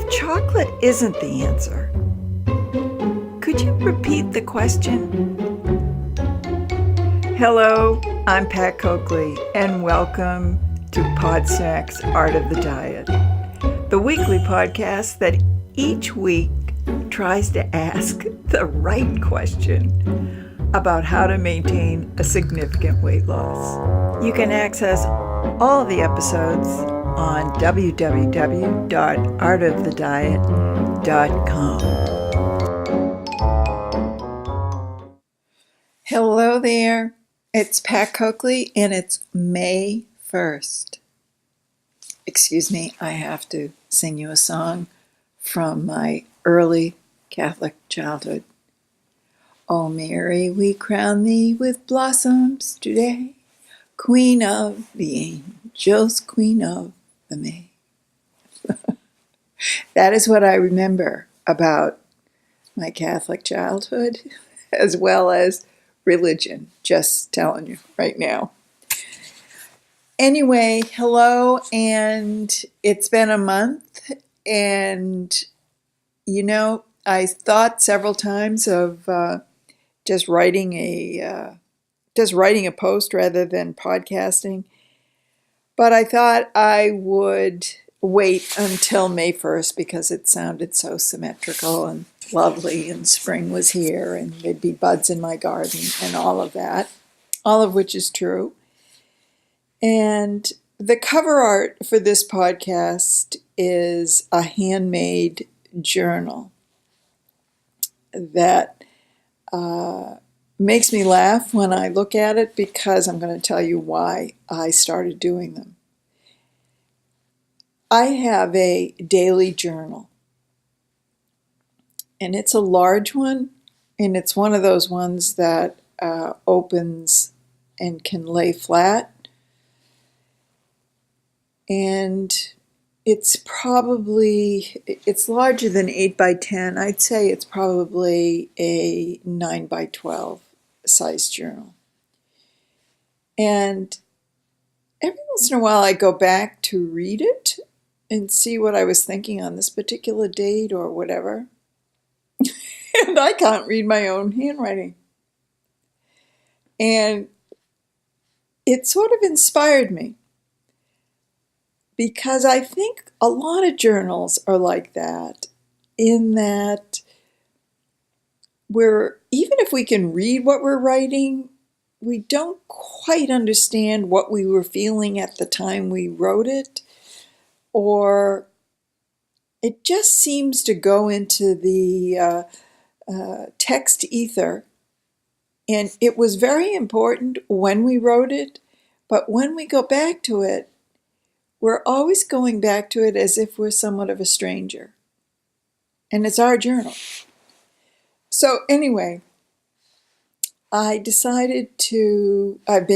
chocolate isn't the answer, could you repeat the question? Hello, I'm Pat Coakley, and welcome to Podsnack's Art of the Diet, the weekly podcast that each week tries to ask the right question about how to maintain a significant weight loss. You can access all the episodes on www.artofthediet.com. Hello there, it's Pat Coakley and it's May 1st. Excuse me, I have to sing you a song from my early Catholic childhood. Oh Mary, we crown thee with blossoms today, Queen of the angels, Queen of the May. That is what I remember about my Catholic childhood, as well as religion, just telling you right now. Anyway, hello, and it's been a month, and I thought several times of just writing a post rather than podcasting, but I thought I would wait until May 1st because it sounded so symmetrical and lovely, and spring was here and there'd be buds in my garden and all of that, all of which is true. And the cover art for this podcast is a handmade journal that makes me laugh when I look at it, because I'm going to tell you why I started doing them. I have a daily journal, and it's a large one, and it's one of those ones that opens and can lay flat. And it's larger than 8 by 10. I'd say it's probably a 9 by 12 size journal. And every once in a while I go back to read it and see what I was thinking on this particular date or whatever. And I can't read my own handwriting. And it sort of inspired me, because I think a lot of journals are like that, in that even if we can read what we're writing, we don't quite understand what we were feeling at the time we wrote it, or it just seems to go into the text ether. And it was very important when we wrote it, but when we go back to it, we're always going back to it as if we're somewhat of a stranger. And it's our journal. So anyway, I've been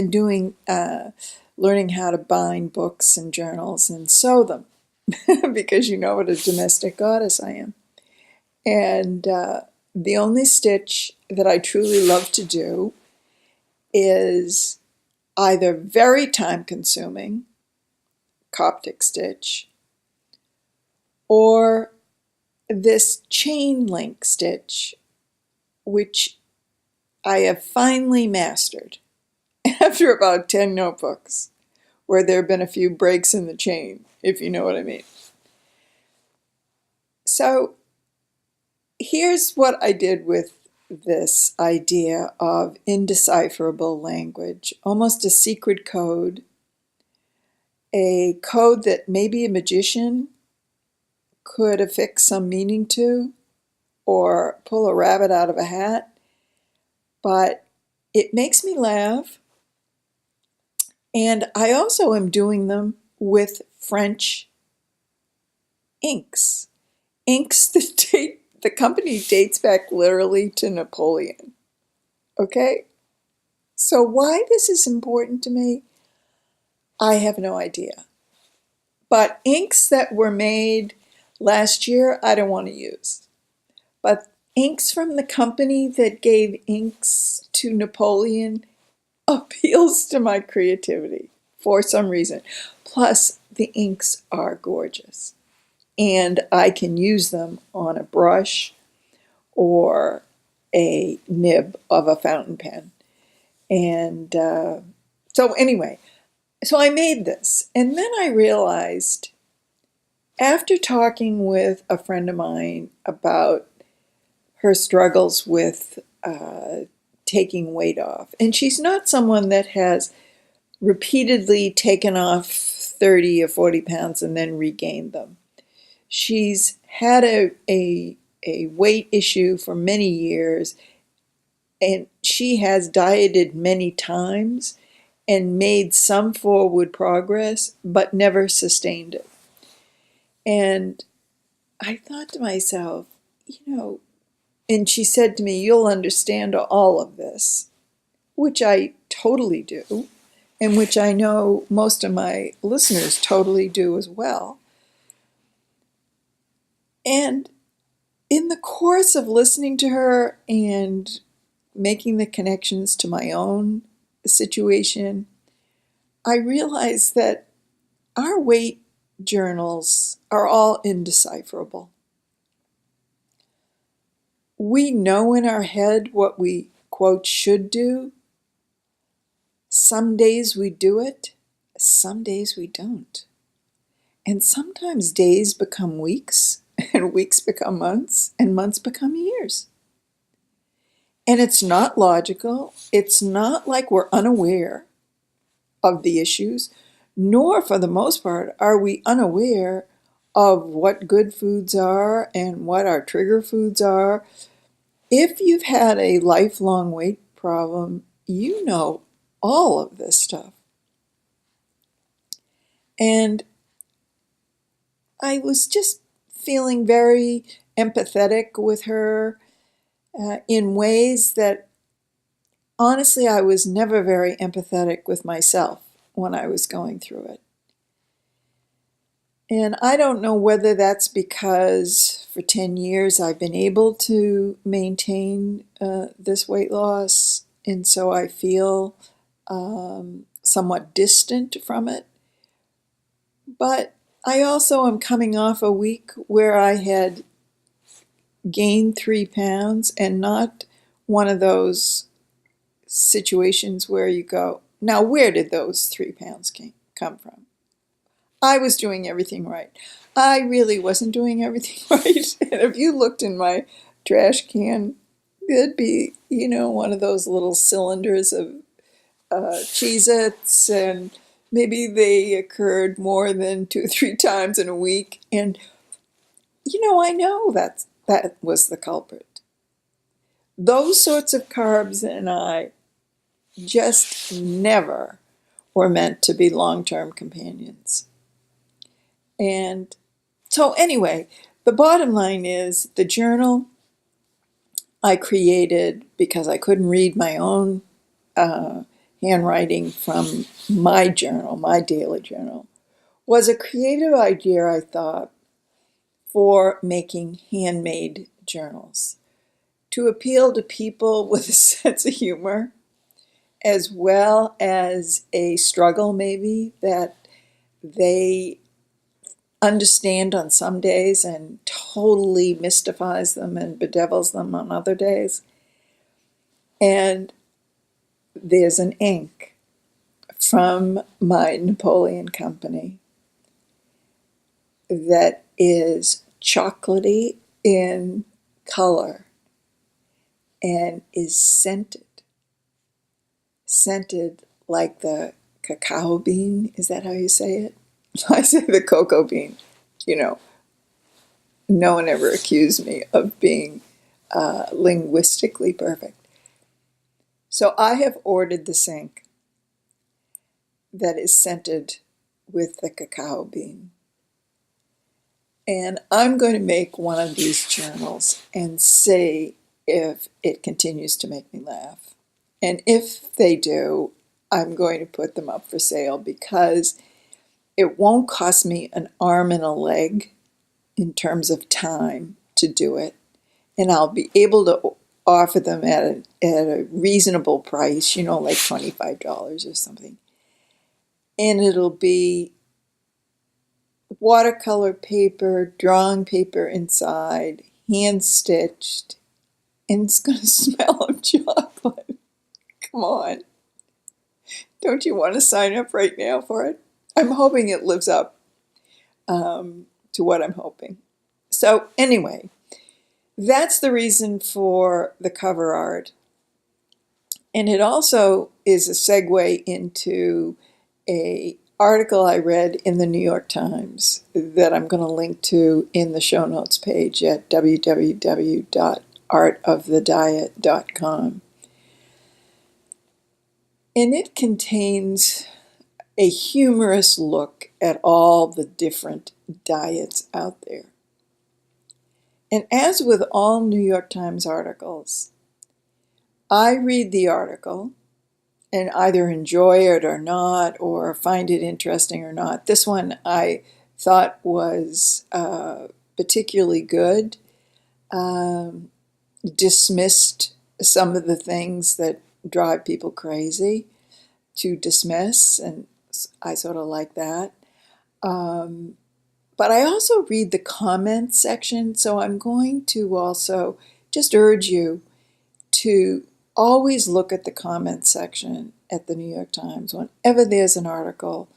doing, learning how to bind books and journals and sew them, because you know what a domestic goddess I am. And the only stitch that I truly love to do is either very time-consuming, Coptic stitch, or this chain link stitch, which I have finally mastered after about 10 notebooks, where there have been a few breaks in the chain, if you know what I mean. So here's what I did with this idea of indecipherable language, almost a secret code, a code that maybe a magician could affix some meaning to or pull a rabbit out of a hat, but it makes me laugh. And I also am doing them with French inks that the company dates back literally to Napoleon. Okay? So why this is important to me, I have no idea. But inks that were made last year, I don't want to use. But inks from the company that gave inks to Napoleon appeals to my creativity for some reason. Plus, the inks are gorgeous. and I can use them on a brush or a nib of a fountain pen. And so anyway, so I made this. And then I realized, after talking with a friend of mine about her struggles with taking weight off, and she's not someone that has repeatedly taken off 30 or 40 pounds and then regained them. She's had a weight issue for many years, and she has dieted many times and made some forward progress, but never sustained it. And I thought to myself, and she said to me, "You'll understand all of this," which I totally do, and which I know most of my listeners totally do as well. And in the course of listening to her and making the connections to my own situation, I realized that our weight journals are all indecipherable. We know in our head what we, quote, should do. Some days we do it, some days we don't. And sometimes days become weeks, and weeks become months, and months become years. And it's not logical. It's not like we're unaware of the issues, nor for the most part are we unaware of what good foods are and what our trigger foods are. If you've had a lifelong weight problem, you know all of this stuff. And I was just feeling very empathetic with her in ways that, honestly, I was never very empathetic with myself when I was going through it. And I don't know whether that's because for 10 years I've been able to maintain this weight loss, and so I feel somewhat distant from it. But I also am coming off a week where I had gained 3 pounds, and not one of those situations where you go, now where did those 3 pounds come from? I was doing everything right. I really wasn't doing everything right. And if you looked in my trash can, there'd be, one of those little cylinders of Cheez-Its, and maybe they occurred more than 2 or 3 times in a week. And, I know that was the culprit. Those sorts of carbs and I just never were meant to be long-term companions. And so anyway, the bottom line is the journal I created because I couldn't read my own handwriting from my journal, my daily journal, was a creative idea, I thought, for making handmade journals to appeal to people with a sense of humor, as well as a struggle maybe that they understand on some days and totally mystifies them and bedevils them on other days. And there's an ink from my Napoleon company that is chocolatey in color and is scented like the cacao bean. Is that how you say it? I say the cocoa bean. No one ever accused me of being linguistically perfect. So I have ordered this ink that is scented with the cacao bean. And I'm going to make one of these journals and see if it continues to make me laugh. And if they do, I'm going to put them up for sale because it won't cost me an arm and a leg in terms of time to do it. And I'll be able to offer them at a reasonable price, like $25 or something. And it'll be watercolor paper, drawing paper inside, hand stitched, and it's going to smell of chocolate. Come on. Don't you want to sign up right now for it? I'm hoping it lives up to what I'm hoping. So anyway, that's the reason for the cover art. And it also is a segue into an article I read in the New York Times that I'm going to link to in the show notes page at www.artofthediet.com. And it contains a humorous look at all the different diets out there. And as with all New York Times articles, I read the article and either enjoy it or not, or find it interesting or not. This one I thought was particularly good. Dismissed some of the things that drive people crazy to dismiss, and I sort of like that. But I also read the comments section, so I'm going to also just urge you to always look at the comments section at the New York Times whenever there's an article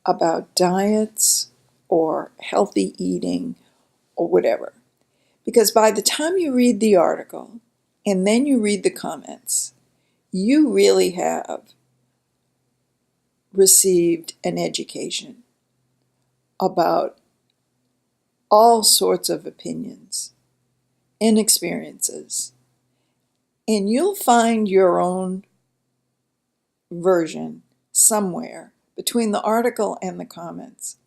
about diets or healthy eating or whatever. Because by the time you read the article and then you read the comments, you really have received an education about all sorts of opinions and experiences. And you'll find your own version somewhere between the article and the comments.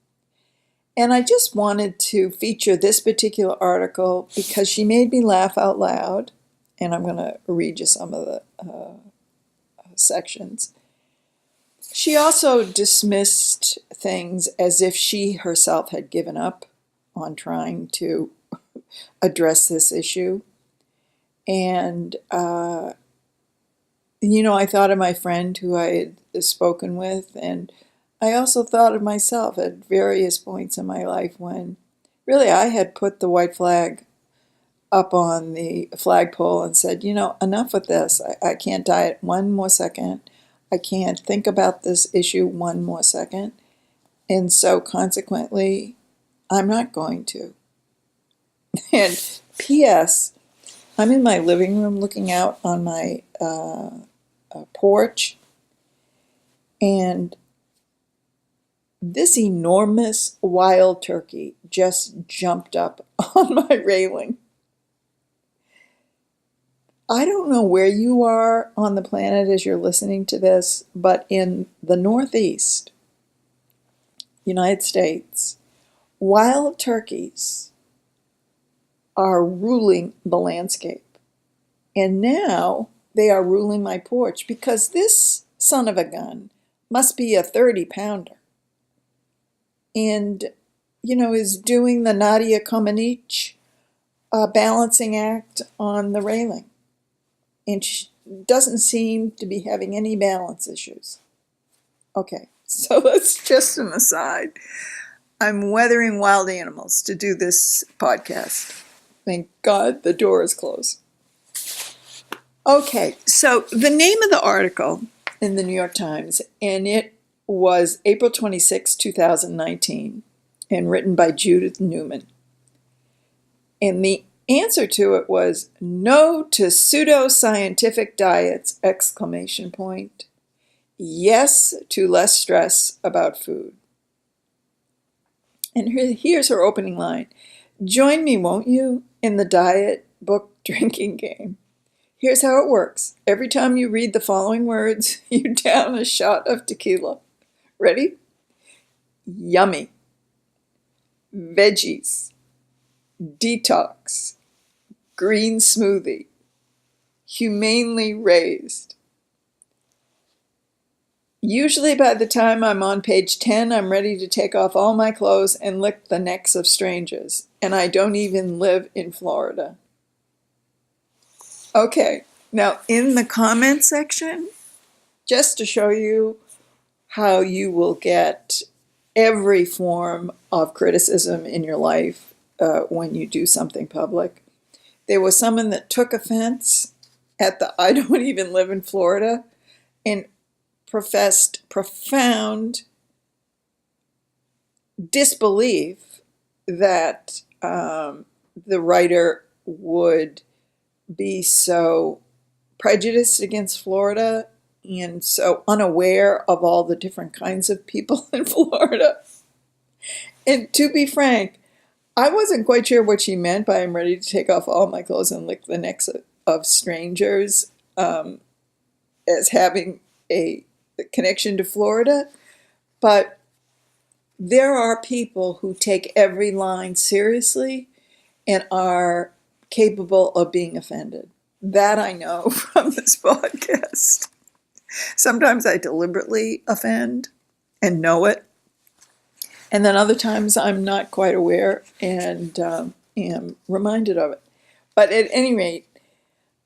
And I just wanted to feature this particular article because she made me laugh out loud. And I'm going to read you some of the sections. She also dismissed things as if she herself had given up on trying to address this issue. And, I thought of my friend who I had spoken with, and I also thought of myself at various points in my life when really I had put the white flag up on the flagpole and said, enough with this. I can't diet one more second. I can't think about this issue one more second. And so consequently, I'm not going to. And P.S., I'm in my living room looking out on my porch, and this enormous wild turkey just jumped up on my railing. I don't know where you are on the planet as you're listening to this, but in the Northeast, United States, wild turkeys are ruling the landscape. And now they are ruling my porch because this son of a gun must be a 30-pounder. And, is doing the Nadia Comaneci balancing act on the railing. And she doesn't seem to be having any balance issues. Okay, so that's just an aside. I'm weathering wild animals to do this podcast. Thank God the door is closed. Okay, so the name of the article in the New York Times, and it was April 26, 2019, and written by Judith Newman. And the answer to it was no to pseudoscientific diets, ! Yes to less stress about food. And here's her opening line. Join me, won't you, in the diet book drinking game. Here's how it works. Every time you read the following words, you down a shot of tequila. Ready? Yummy. Veggies. Detox. Green smoothie. Humanely raised. Usually by the time I'm on page 10, I'm ready to take off all my clothes and lick the necks of strangers. And I don't even live in Florida. Okay, now in the comment section, just to show you how you will get every form of criticism in your life when you do something public. There was someone that took offense at the I don't even live in Florida and professed profound disbelief that the writer would be so prejudiced against Florida and so unaware of all the different kinds of people in Florida. And to be frank, I wasn't quite sure what she meant by I'm ready to take off all my clothes and lick the necks of strangers as having a connection to Florida. But there are people who take every line seriously and are capable of being offended. That I know from this podcast. Sometimes I deliberately offend and know it. And then other times I'm not quite aware and am reminded of it. But at any rate,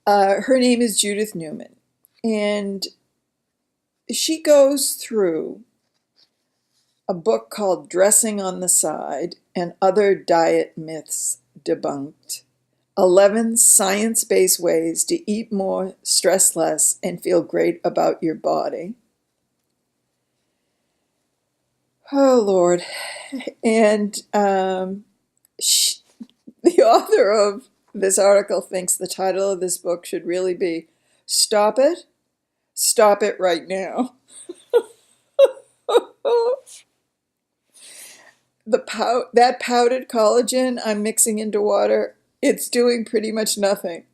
her name is Judith Newman. And she goes through a book called Dressing on the Side and Other Diet Myths Debunked. 11 science-based ways to eat more, stress less, and feel great about your body. Oh, Lord. And the author of this article thinks the title of this book should really be Stop It, Stop It Right Now. That powdered collagen I'm mixing into water, it's doing pretty much nothing.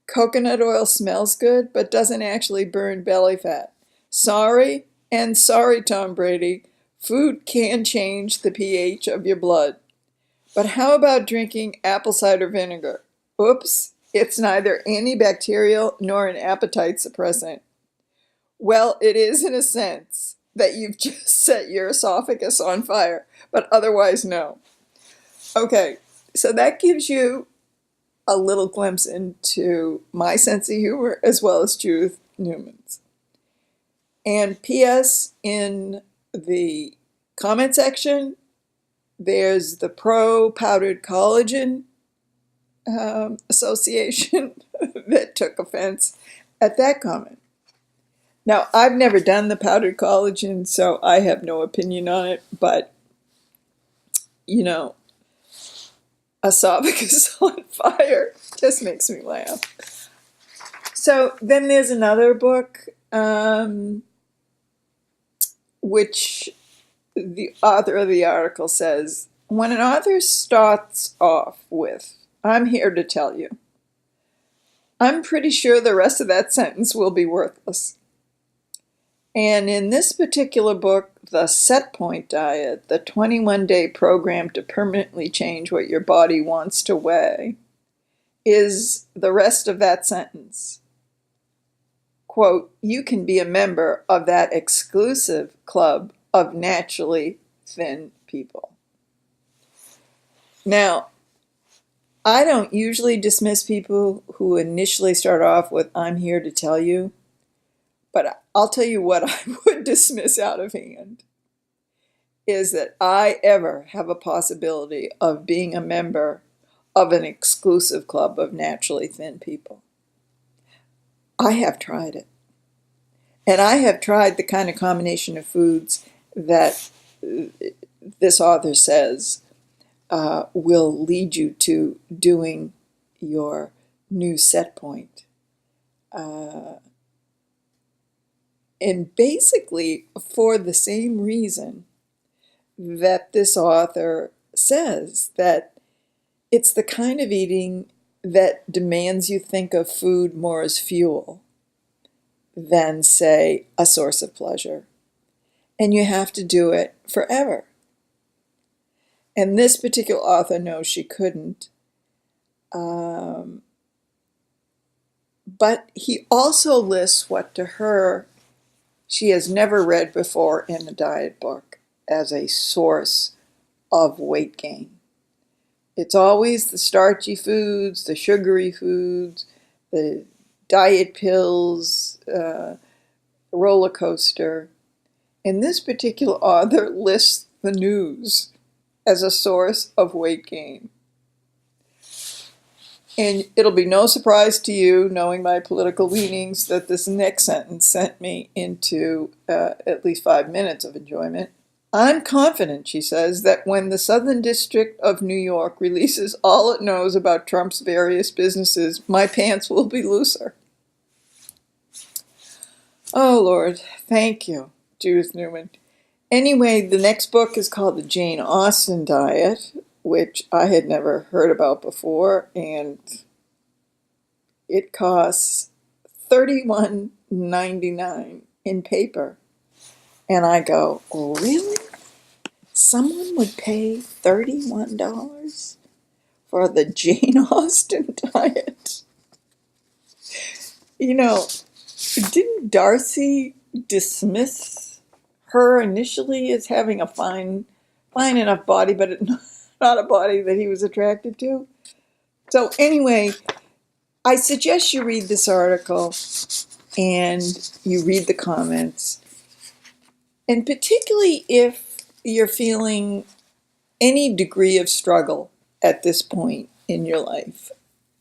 Coconut oil smells good, but doesn't actually burn belly fat. Sorry, and sorry, Tom Brady. Food can change the pH of your blood. But how about drinking apple cider vinegar? Oops, it's neither antibacterial nor an appetite suppressant. Well, it is in a sense that you've just set your esophagus on fire, but otherwise no. Okay, so that gives you a little glimpse into my sense of humor as well as Judith Newman's. And P.S. in the comment section, there's the Pro Powdered Collagen Association that took offense at that comment. Now, I've never done the powdered collagen, so I have no opinion on it, but, you know, esophagus on fire just makes me laugh. So then there's another book, which the author of the article says, when an author starts off with, I'm here to tell you, I'm pretty sure the rest of that sentence will be worthless. And in this particular book, The Set Point Diet, the 21-day program to permanently change what your body wants to weigh, is the rest of that sentence. Quote, you can be a member of that exclusive club of naturally thin people. Now, I don't usually dismiss people who initially start off with, I'm here to tell you. But I'll tell you what I would dismiss out of hand is that I ever have a possibility of being a member of an exclusive club of naturally thin people. I have tried it. And I have tried the kind of combination of foods that this author says will lead you to doing your new set point. And basically, for the same reason that this author says that it's the kind of eating that demands you think of food more as fuel than, say, a source of pleasure. And you have to do it forever. And this particular author knows she couldn't. But he also lists what to her she has never read before in a diet book as a source of weight gain. It's always the starchy foods, the sugary foods, the diet pills, roller coaster. And this particular author lists the news as a source of weight gain. And it'll be no surprise to you, knowing my political leanings, that this next sentence sent me into at least 5 minutes of enjoyment. I'm confident, she says, that when the Southern District of New York releases all it knows about Trump's various businesses, my pants will be looser. Oh, Lord, thank you, Judith Newman. Anyway, the next book is called The Jane Austen Diet, which I had never heard about before, and it costs $31.99 in paper. And I go, oh, really? Someone would pay $31 for the Jane Austen diet? You know, didn't Darcy dismiss her initially as having a fine enough body, but not a body that he was attracted to? So anyway, I suggest you read this article and you read the comments. And particularly if you're feeling any degree of struggle at this point in your life.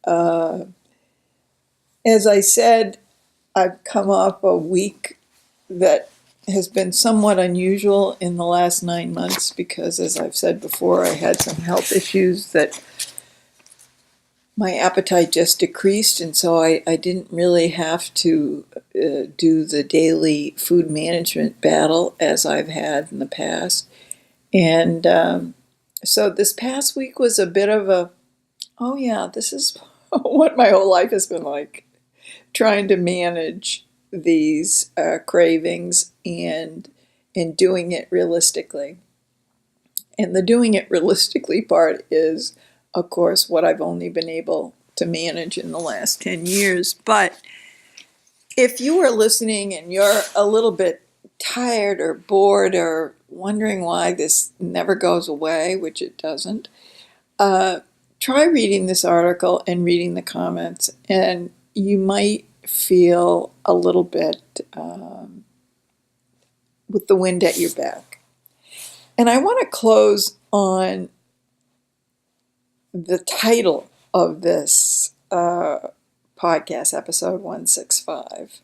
As I said, I've come off a week that has been somewhat unusual in the last 9 months because, as I've said before, I had some health issues that my appetite just decreased, and so I didn't really have to do the daily food management battle as I've had in the past. And so this past week was a bit of a, oh yeah, this is what my whole life has been like, trying to manage these cravings and doing it realistically. And the doing it realistically part is, of course, what I've only been able to manage in the last 10 years. But if you are listening and you're a little bit tired or bored or wondering why this never goes away, which it doesn't, try reading this article and reading the comments, and you might feel a little bit with the wind at your back. And I want to close on the title of this podcast, episode 165.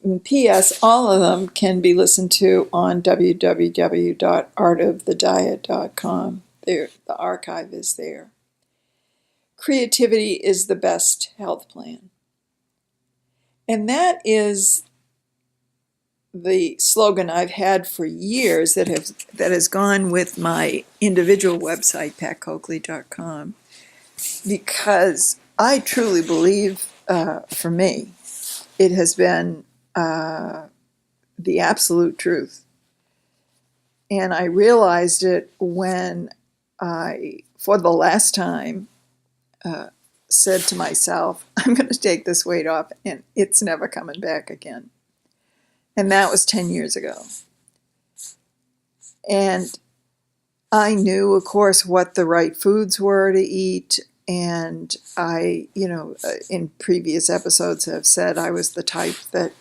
And P.S. All of them can be listened to on www.artofthediet.com. The archive is there. Creativity is the best health plan. And that is the slogan I've had for years that has gone with my individual website, patcoakley.com, because I truly believe, for me, it has been the absolute truth. And I realized it when I, for the last time, said to myself, I'm going to take this weight off and it's never coming back again. And that was 10 years ago. And I knew, of course, what the right foods were to eat. And I, in previous episodes have said I was the type that,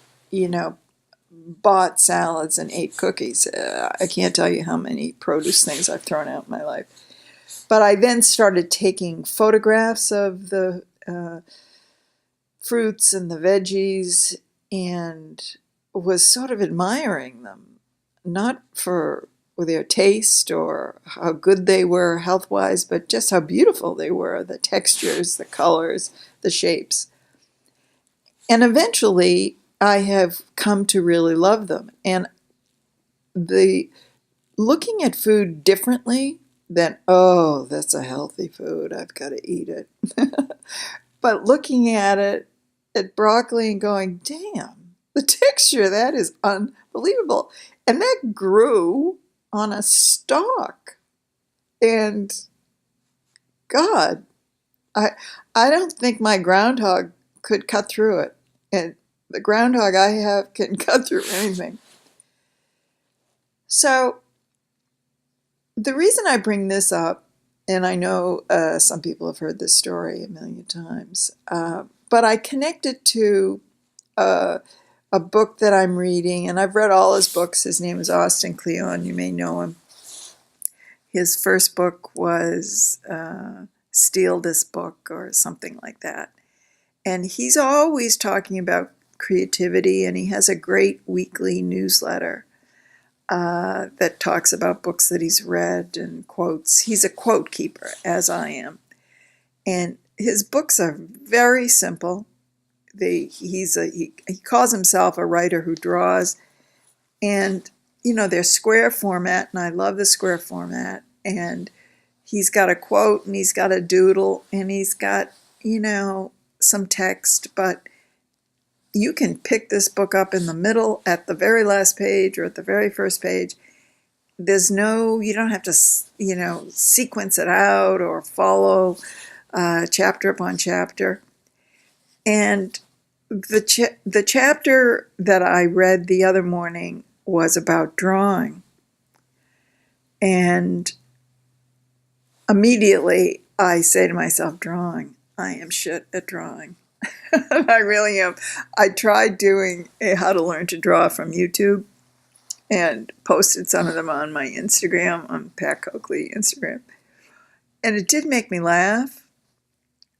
bought salads and ate cookies. I can't tell you how many produce things I've thrown out in my life. But I then started taking photographs of the fruits and the veggies and was sort of admiring them, not for their taste or how good they were health-wise, but just how beautiful they were, the textures, the colors, the shapes. And eventually, I have come to really love them. And the looking at food differently than, oh, that's a healthy food, I've got to eat it. But looking at it, at broccoli and going, damn, the texture, that is unbelievable. And that grew on a stalk. And God, I don't think my groundhog could cut through it. And the groundhog I have can cut through anything. So the reason I bring this up, and I know some people have heard this story a million times, but I connect it to a book that I'm reading, and I've read all his books. His name is Austin Kleon. You may know him. His first book was Steal This Book or something like that. And he's always talking about creativity, and he has a great weekly newsletter that talks about books that he's read and quotes. He's a quote keeper, as I am. And his books are very simple. He calls himself a writer who draws, and they're square format, and I love the square format. And he's got a quote, and he's got a doodle, and he's got some text, but you can pick this book up in the middle, at the very last page, or at the very first page. You don't have to sequence it out or follow chapter upon chapter. And the chapter that I read the other morning was about drawing. And immediately I say to myself, drawing, I am shit at drawing. I really am. I tried doing a how to learn to draw from YouTube and posted some of them on my Instagram, on Pat Coakley Instagram. And it did make me laugh,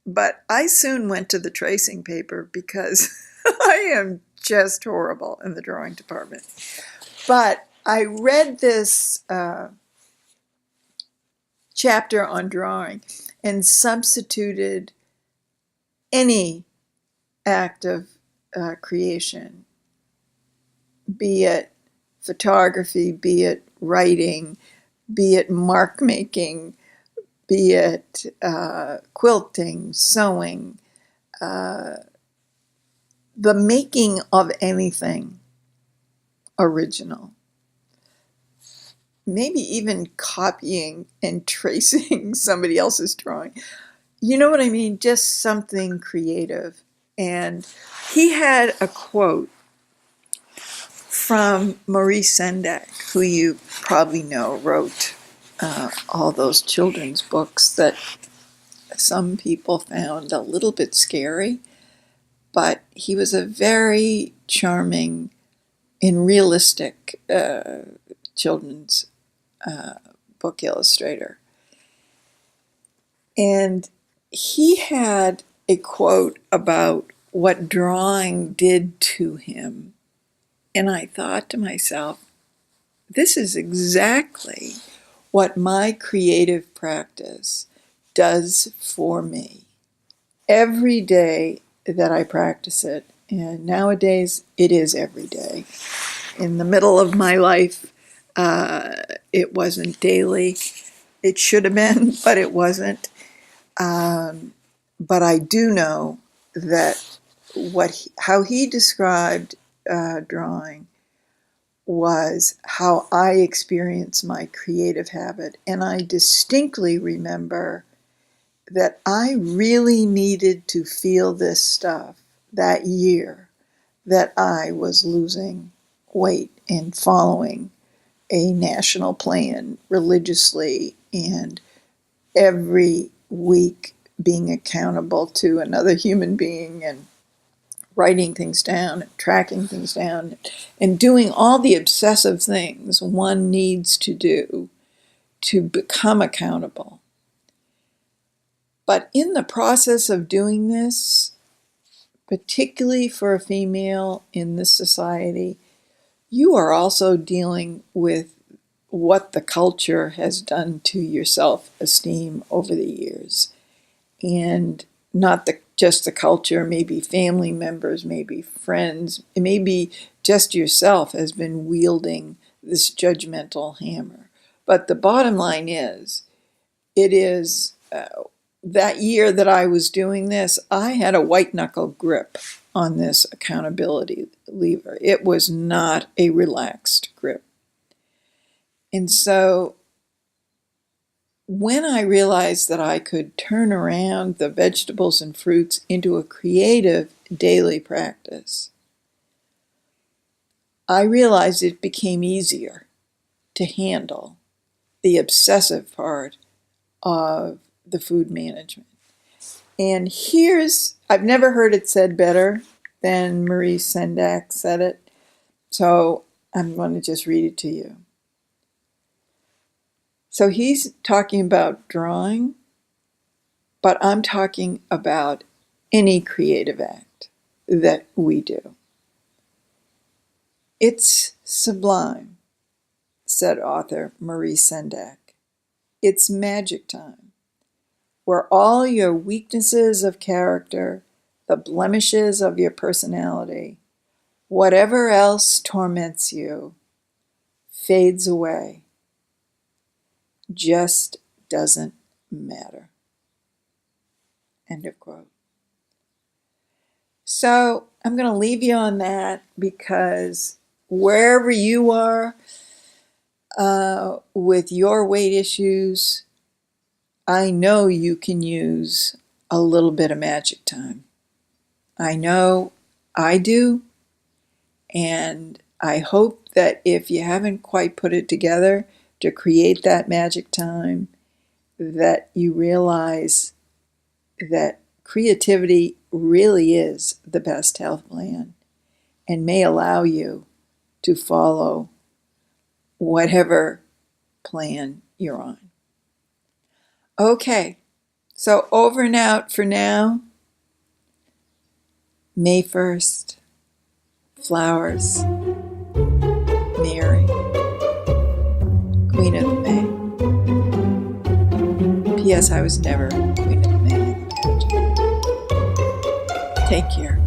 but I soon went to the tracing paper because I am just horrible in the drawing department. But I read this chapter on drawing and substituted any act of creation, be it photography, be it writing, be it mark making, be it quilting, sewing, the making of anything original. Maybe even copying and tracing somebody else's drawing. You know what I mean? Just something creative. And he had a quote from Maurice Sendak, who you probably know wrote all those children's books that some people found a little bit scary, but he was a very charming and realistic children's book illustrator. And he had a quote about what drawing did to him. And I thought to myself, this is exactly what my creative practice does for me. Every day that I practice it, and nowadays it is every day. In the middle of my life, it wasn't daily. It should have been, but it wasn't. But I do know that how he described drawing was how I experienced my creative habit. And I distinctly remember that I really needed to feel this stuff that year that I was losing weight and following a national plan religiously, and every week being accountable to another human being, and writing things down and tracking things down and doing all the obsessive things one needs to do to become accountable. But in the process of doing this, particularly for a female in this society, you are also dealing with what the culture has done to your self-esteem over the years. And not just the culture, maybe family members, maybe friends, maybe just yourself has been wielding this judgmental hammer. But the bottom line is, it is that year that I was doing this, I had a white knuckle grip on this accountability lever. It was not a relaxed grip. And so when I realized that I could turn around the vegetables and fruits into a creative daily practice, I realized it became easier to handle the obsessive part of the food management. And I've never heard it said better than Maurice Sendak said it, so I'm going to just read it to you. So he's talking about drawing, but I'm talking about any creative act that we do. It's sublime, said author Marie Sendak. It's magic time, where all your weaknesses of character, the blemishes of your personality, whatever else torments you, fades away, just doesn't matter. End of quote. So I'm going to leave you on that, because wherever you are with your weight issues, I know you can use a little bit of magic time. I know I do, and I hope that if you haven't quite put it together to create that magic time, that you realize that creativity really is the best health plan and may allow you to follow whatever plan you're on. Okay, so over and out for now. May 1st, flowers, Mary, Queen of the May. P.S. I was never Queen of the May in the pageant. Take care.